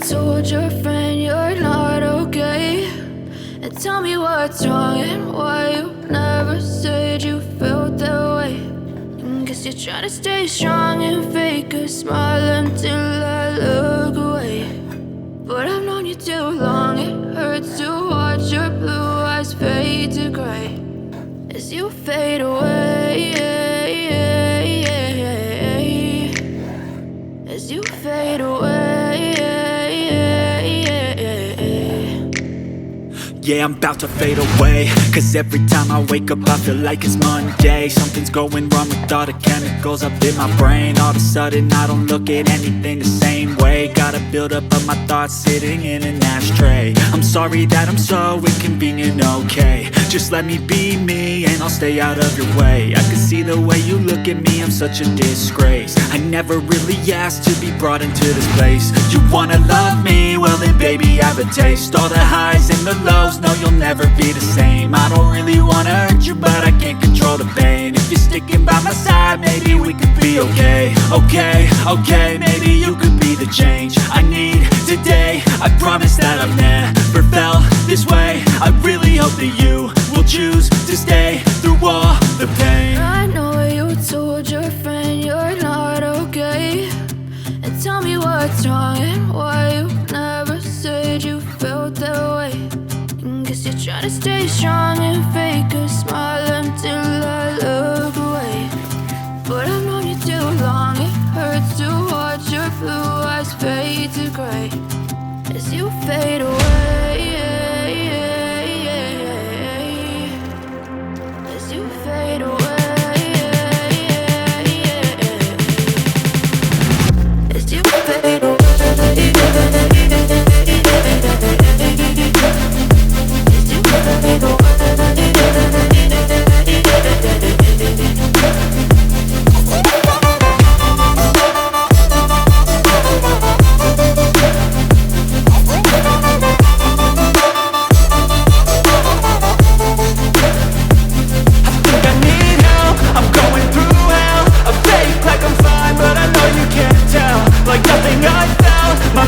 told your friend you're not okay? And tell me what's wrong and why you never said you felt that way. And guess you're trying to stay strong and fake a smile until I look away. But I've known you too long, it hurts to watch your blue eyes fade to gray as you fade away, as you fade away. Yeah, I'm about to fade away, cause every time I wake up I feel like it's Monday. Something's going wrong with all the chemicals up in my brain. All of a sudden I don't look at anything the same way. Got a buildup of my thoughts sitting in an ashtray. I'm sorry that I'm so inconvenient, okay? Just let me be me and I'll stay out of your way. I can see the way you look at me, I'm such a disgrace. I never really asked to be brought into this place. You wanna love me? Well then baby I have a taste. All the highs and the lows, no you'll never be the same. I don't really wanna hurt you but I can't control the pain. If you're sticking by my side maybe we could be okay. Okay, maybe you could be the change I need today. I promise that I've never felt this way. I really hope that you will choose to stay through all the pain. I know you told your friend you're not okay. And tell me what's wrong and why you never said you felt that way. And guess you're trying to stay strong and fake a smile until I look away. But I've known you too long, it hurts to watch your blue eyes fade to gray as you fade away.